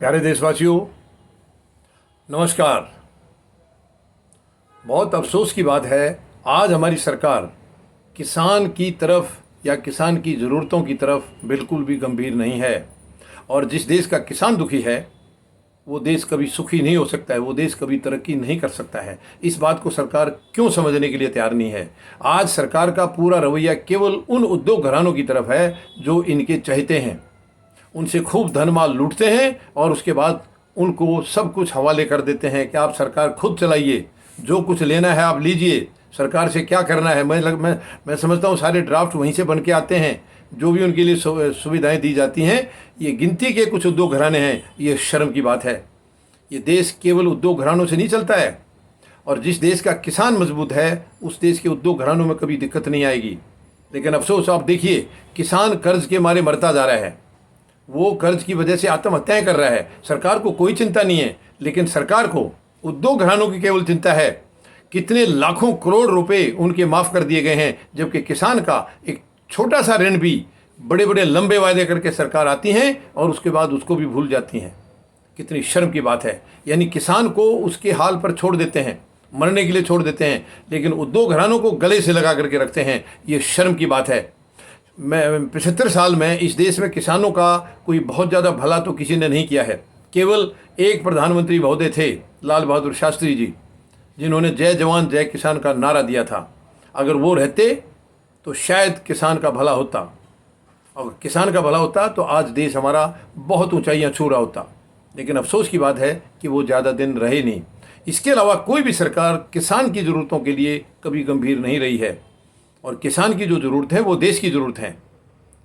प्यारे देशवासियों, नमस्कार। बहुत अफसोस की बात है, आज हमारी सरकार किसान की तरफ या किसान की ज़रूरतों की तरफ बिल्कुल भी गंभीर नहीं है। और जिस देश का किसान दुखी है वो देश कभी सुखी नहीं हो सकता है, वो देश कभी तरक्की नहीं कर सकता है। इस बात को सरकार क्यों समझने के लिए तैयार नहीं है। आज सरकार का पूरा रवैया केवल उन उद्योग घरानों की तरफ है जो इनके चहेते हैं, उनसे खूब धन माल लूटते हैं और उसके बाद उनको सब कुछ हवाले कर देते हैं कि आप सरकार खुद चलाइए, जो कुछ लेना है आप लीजिए, सरकार से क्या करना है। मैं समझता हूँ सारे ड्राफ्ट वहीं से बन के आते हैं। जो भी उनके लिए सुविधाएं दी जाती हैं, ये गिनती के कुछ उद्योग घराने हैं। ये शर्म की बात है। ये देश केवल उद्योग घरानों से नहीं चलता है, और जिस देश का किसान मजबूत है उस देश के उद्योग घरानों में कभी दिक्कत नहीं आएगी। लेकिन अफसोस, आप देखिए, किसान कर्ज के मारे मरता जा रहा है, वो कर्ज की वजह से आत्महत्याएं कर रहा है। सरकार को कोई चिंता नहीं है, लेकिन सरकार को उद्योग घरानों की केवल चिंता है। कितने लाखों करोड़ रुपए उनके माफ़ कर दिए गए हैं, जबकि किसान का एक छोटा सा ऋण भी बड़े बड़े लंबे वायदे करके सरकार आती हैं और उसके बाद उसको भी भूल जाती हैं। कितनी शर्म की बात है। यानी किसान को उसके हाल पर छोड़ देते हैं, मरने के लिए छोड़ देते हैं, लेकिन उद्योग घरानों को गले से लगा करके रखते हैं। ये शर्म की बात है। मैं 75 साल में इस देश में किसानों का कोई बहुत ज़्यादा भला तो किसी ने नहीं किया है। केवल एक प्रधानमंत्री महोदय थे, लाल बहादुर शास्त्री जी, जिन्होंने जय जवान जय किसान का नारा दिया था। अगर वो रहते तो शायद किसान का भला होता, और किसान का भला होता तो आज देश हमारा बहुत ऊंचाइयां छू रहा होता। लेकिन अफसोस की बात है कि वो ज़्यादा दिन रहे नहीं। इसके अलावा कोई भी सरकार किसान की ज़रूरतों के लिए कभी गंभीर नहीं रही है। और किसान की जो ज़रूरत है वो देश की ज़रूरत है।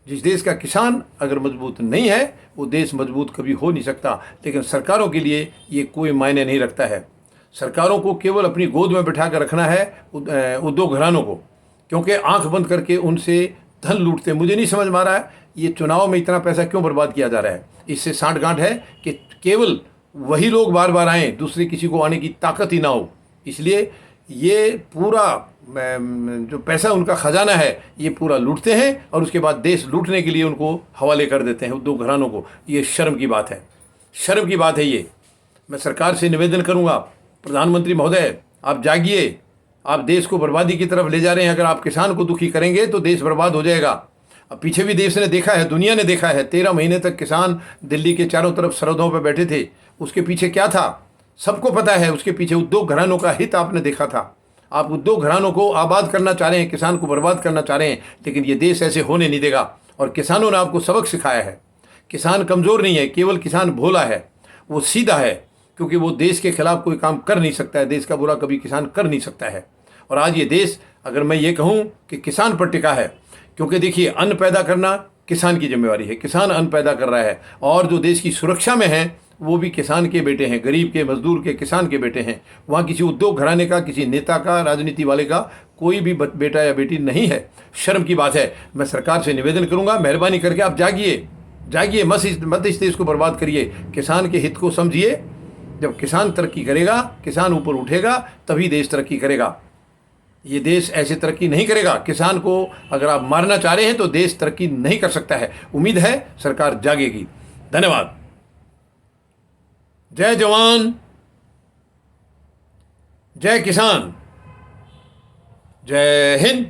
जिस देश का किसान अगर मजबूत नहीं है वो देश मजबूत कभी हो नहीं सकता। लेकिन सरकारों के लिए ये कोई मायने नहीं रखता है। सरकारों को केवल अपनी गोद में बिठा कर रखना है उद्योग घरानों को, क्योंकि आंख बंद करके उनसे धन लूटते। मुझे नहीं समझ में आ रहा है ये चुनाव में इतना पैसा क्यों बर्बाद किया जा रहा है। इससे सांठगांठ है कि केवल वही लोग बार बार आएँ, दूसरे किसी को आने की ताकत ही ना हो। इसलिए ये पूरा जो पैसा उनका खजाना है ये पूरा लूटते हैं और उसके बाद देश लूटने के लिए उनको हवाले कर देते हैं उद्योग घरानों को। ये शर्म की बात है, शर्म की बात है ये। मैं सरकार से निवेदन करूंगा, प्रधानमंत्री महोदय आप जागिए। आप देश को बर्बादी की तरफ ले जा रहे हैं। अगर आप किसान को दुखी करेंगे तो देश बर्बाद हो जाएगा। अब पीछे भी देश ने देखा है, दुनिया ने देखा है, 13 महीने तक किसान दिल्ली के चारों तरफ सरहदों पर बैठे थे। उसके पीछे क्या था सबको पता है। उसके पीछे उद्योग घरानों का हित आपने देखा था। आप उद्योग घरानों को आबाद करना चाह रहे हैं, किसान को बर्बाद करना चाह रहे हैं, लेकिन ये देश ऐसे होने नहीं देगा। और किसानों ने आपको सबक सिखाया है। किसान कमज़ोर नहीं है, केवल किसान भोला है, वो सीधा है, क्योंकि वो देश के खिलाफ कोई काम कर नहीं सकता है। देश का बुरा कभी किसान कर नहीं सकता है। और आज ये देश, अगर मैं ये कहूँ कि किसान पर टिका है, क्योंकि देखिए अन्न पैदा करना किसान की जिम्मेवारी है। किसान अन्न पैदा कर रहा है, और जो देश की सुरक्षा में है वो भी किसान के बेटे हैं, गरीब के, मजदूर के, किसान के बेटे हैं। वहाँ किसी उद्योग घराने का, किसी नेता का, राजनीति वाले का कोई भी बेटा या बेटी नहीं है। शर्म की बात है। मैं सरकार से निवेदन करूँगा, मेहरबानी करके आप जागिए, जागिए, मत इस देश को बर्बाद करिए। किसान के हित को समझिए। जब किसान तरक्की करेगा, किसान ऊपर उठेगा, तभी देश तरक्की करेगा। ये देश ऐसे तरक्की नहीं करेगा। किसान को अगर आप मारना चाह रहे हैं तो देश तरक्की नहीं कर सकता है। उम्मीद है सरकार जागेगी। धन्यवाद। जय जवान जय किसान, जय हिंद।